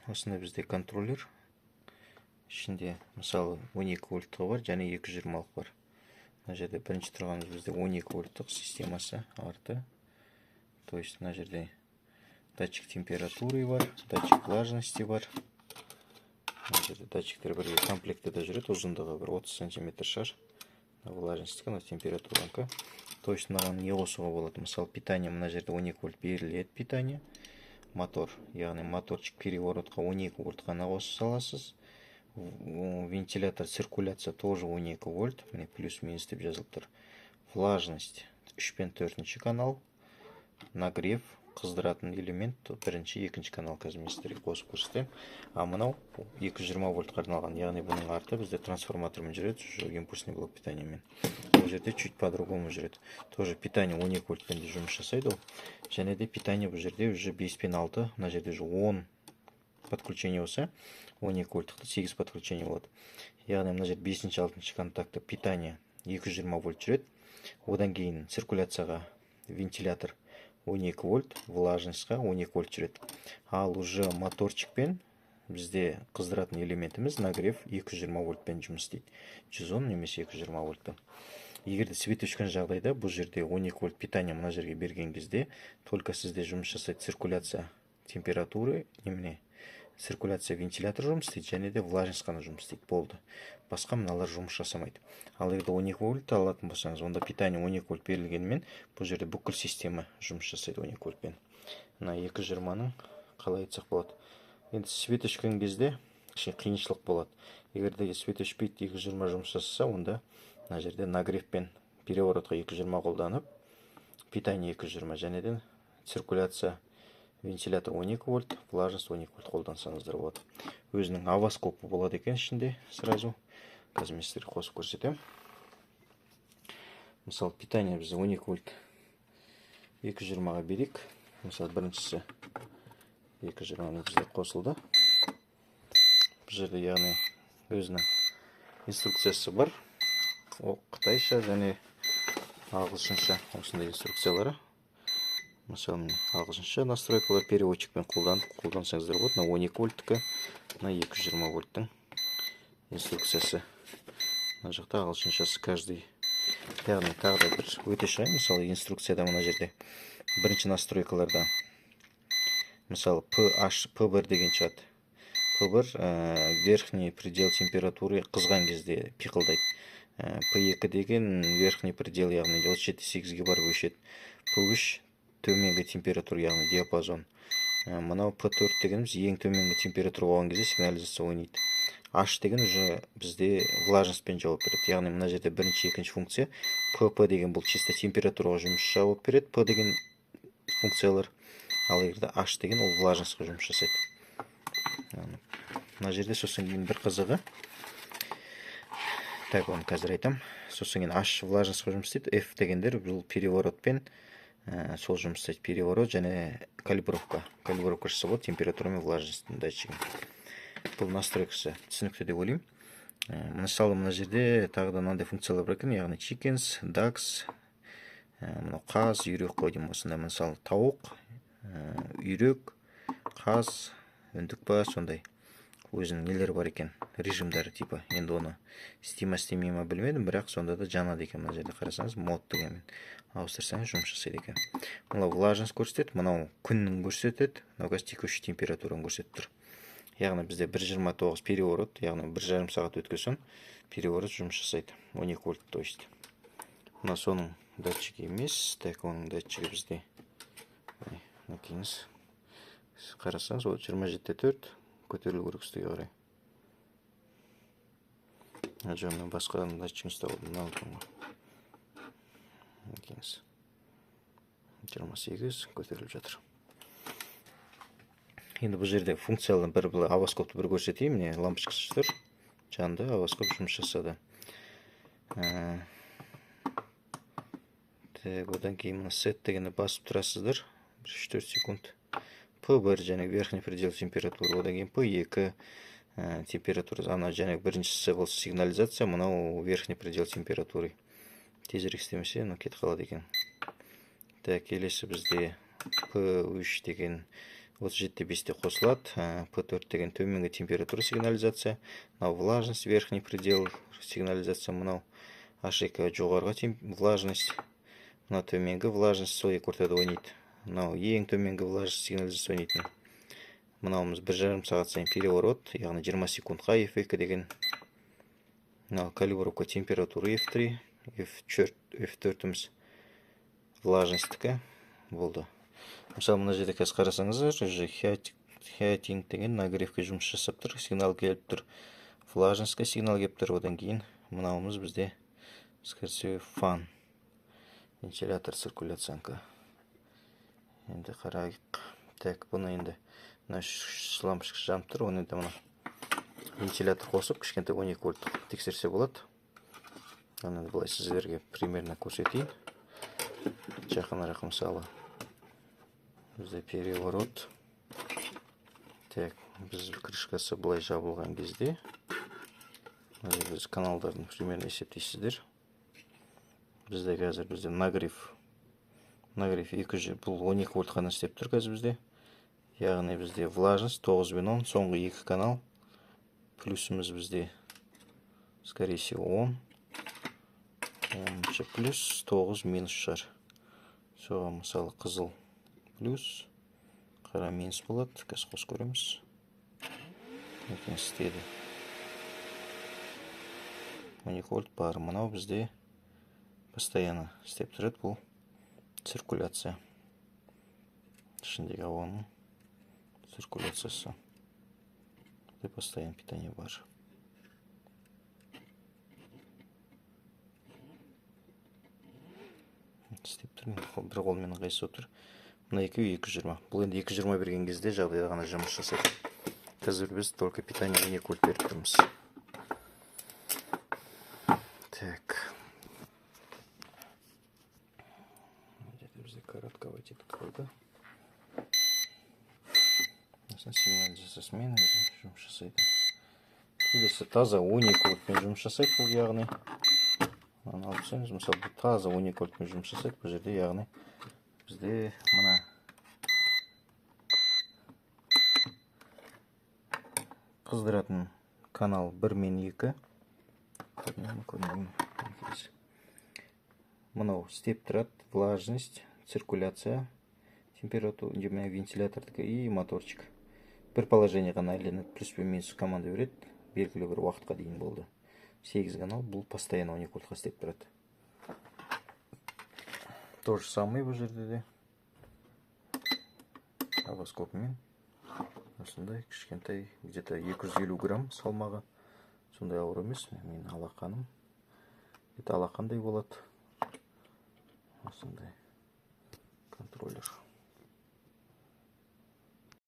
Осында бізде контроллер. Ішінде мысалы 12 вольттығы бар және 220-лық бар. Мына жерде бірінші тұрғанымыз бізде 12 вольттық системасы арты. То есть мына жерде датчик температуры бар, датчик влажности бар. Мына жерде датчиктер бірге комплектіде жүреді, ұзындығы бір 30 сантиметр шар. Влажностьқа, мына температураға. То есть мынаған не қосуға болады? Мысалы питание мына жерде 12 вольт беріледі питание. Мотор, яғни моторчик переворотқа 12 вольт қана қоса саласыз. Вентилятор, циркуляция тоже 12 вольт, міне плюс-минус деп жазылып тұр. Влажность 3 пен 4 канал, нагрев, қыздыратын элемент 1-2 канал. Қазір мен сіздерге қосып көрсетемін. А мынау 220 вольтқа арналған, яғни бұның арты бізде трансформатормен жүреді, импульсный блок питаниемен. Бұл жерде чуть по-другому жүреді. Тоже питание 12 вольтпен де жұмыс жасайды ол. Және де питание бұл жерде уже 5 пен 6, мына жерде уже 10 подключение болса, 12 вольттықты 8 подключение болады. Яғни мына жерде 5-6 контакты питание 220 вольт жүреді. Одан кейін циркуляцияға вентилятор 12 вольт, влажностьқа 12 вольт жүреді. Ал уже моторчикпен бізде қыздыратын элементіміз нагрев 220 вольтпен жұмыс істейді. 110 немесе 220 вольтпен. Егерде свет өшкен жағдайда бұл жерде 12 вольт питание мына жерге берген кезде только сізде жұмыс жасайды циркуляция температуры, немене циркуляция вентилятор жұмыс істейді, және де влажность қана жұмыс істейді. Болды. Басқа мыналар жұмыс жасамайды. Ал егерде 12 вольт алатын болсаңыз, онда питание 12 вольт берілгенімен бұл жерде бүкіл система жұмыс жасайды 12 вольтпен. Мына 220-ның қалай айтсақ болады. Енді свет өшкен кезде қиыншылық болады. Егерде свет өшпейді 220 жұмыс жасаса, онда мына жерде нагревпен переворотқа 220 қолданып, питание 220, және де циркуляция вентилятор 12 вольт, влажность 12 вольт қолдансаңыздар болады. Өзінің авоскопы болады екен ішінде сразу. Қазір мен сіздерге қосып көрсетемін. Мысалы питание бізде 12 вольт 220-ға берейік. Мысалы біріншісі 220 бізде қосылды. Бұл жерде яғни өзінің инструкциясы бар. Қытайша және ағылшынша осындай инструкциялары. Мысалы ағылшынша настройкалар переводчикпен қолдансаңыздар болады. На 12 вольттікі, на 220 вольттың инструкциясы. Мына жақта ағылшыншасы каждый. Яғни тағы да бір өте шығай. Мысалы инструкцияда мына жерде бірінші настройкаларда мысалы P1 деген шығады. P1 верхний предел температуры қызған кезде пиқылдайды. P2 деген верхний предел, яғни 7-8-ге барып өшеді. P3 төменгі температура, яғни диапазон. Мынау P4 дегеніміз ең төменгі температура болған кезде сигнализация ойнайды. H деген уже бізде влажностьпен жауап береді. Яғни мына жерде бірінші, екінші функция. PP деген бұл чисто температураға жұмыс жауап береді. P деген функциялар. Ал егерде H деген ол влажностьқа жұмыс жасайды. Мына жерде сосын кейін бір қызығы. Так, оны қазір айтам. Сосын кейін H влажностьқа жұмыс істейді. F дегендер бұл переворотпен сол жұмыс істейді. Переворот және калибровка. Калибровка жасап болады температура мен влажностьтың датчигін. Бұл настройкасы түсінікті деп ойлаймын. Мысалы мына жерде тағы да мынандай функциялар бар екен, яғни chickens, ducks, мынау қаз, үйрек қой деймін. Осындай мысалы тауық, үйрек, қаз, үндік па, сондай өзінің нелері бар екен, режимдары типа. Енді оны істей ма білмедім, бірақ сонда да жанады екен. Мына жерде қарасаңыз, мод дегенмен ауыстырсаңыз жұмыс жасайды екен. Мынау влажность көрсетеді, мынау күннің көрсетеді, мынау газ текущий температураны көрсетіп тұр. Яғни бізде 1.29 переворот, яғни 1,5 сағат өткесін переворот жұмыс жасайды. 12 вольт, то есть. Мына соның датчигі емес, так, оның датчигі бізде. Накеңіз. Қарасаңыз, 27.4 көтерілу керек үстіге қарай. Мен басқа датчигін ұстап алдым. Накеңіз. 28 көтеріліп жатыр. Енді бұл жерде функциялы бір авоскопты бір көрсетейін. Міне лампочкасы тұр. Жанды авоскоп жұмыс жасады. Одан кейін мына сет дегенді басып тұрасыздар. 3-4 секунд. P1 және верхний предел температуры. Одан кейін P2 температура. Ана және біріншісі болса сигнализация, мынау верхний предел температуры. Тезірек істемесе, кетіп қалады екен. Так, келесі бізде P3 деген 37,5-те қосылады. P4 деген төменгі температура сигнализация, мынау влажность, верхний предел сигнализация, мынау H2 жоғарғы влажность, мынау төменгі влажность, сол екі ортада ойнайды. Мынау ең төменгі влажность сигнализация ойнайтын. Мынауымыз 1,5 сағат сайын переворот, яғни 20 секундқа F2 деген. Мынау калибровка температуры F3, F4-іміз влажностьтікі болды. Мысалы, мына жерде қазір қарасаңыздар, хиатинг деген нагревке жұмыс жасап тұр, сигнал келіп тұр, влажностьқа сигнал келіп тұр. Одан кейін мынауымыз бізде, скорее фан, вентилятор циркуляцияңкі. Енді қарайық. Так, бұны енді лампочка жанып тұр, оны енді мұны вентилятор қосып, кішкентай 12 вольт тексерсе болады. Оны былай сіздерге примерно көрсетейін. Жақынырақ мысалы. Бізде переворот. Так, біз крышкасы былай жабылған кезде. Біз каналдардың примерно есептейсіздер. Бізде қазір бізде нагрев 200, бұл 12 вольт қана істеп тұр қазір бізде. Яғни бізде влажность 9 бен 10, соңғы 2 канал. Плюсіміз бізде, скорее всего, 10 плюс, 9 минус шығар. Соған мысалы қызыл плюс, қара минус болады. Қазір қос көреміз. Екен істеді. 12 вольт бар. Мынау бізде постоянно істеп тұрады. Бұл циркуляция. Ішіндегі ауаның циркуляциясы. Бұл постоянно питание бар. Істеп тұр. Бір қолмен қайсы отыр. Мына екеуі 220. Бұл енді 220 берген кезде жағдайда ғана жұмыс жасайды. Қазір біз только питание 12 вольт беріп тұрмыз. Так. Бізде коротковый тетка қойды. Сигнализация смены жұмыс жасайды. Келесі таза 12 вольтпен жұмыс жасайды. Бұл яғни алып түсеңіз, мысалы, таза 12 вольтпен жұмыс жасайды. Бұл жерде яғни бізде мына қыздыратын канал 1 мен 2. Мынау істеп тұрады. Влажность, циркуляция, температура, вентилятордікі и моторчик. Бір положение ғана айленіп, плюс пен минус команда береді. Белгілі бір уақытқа дейін болды. 8 канал, бұл постоянно 12 вольтқа істеп тұрады. То же самое бұл жерде де. Авоскопымен. Осындай кішкентай, где-то 250 грамм салмағы. Сондай ауыр емес. Мен алақаным. Это алақандай болады. Осындай контроллер.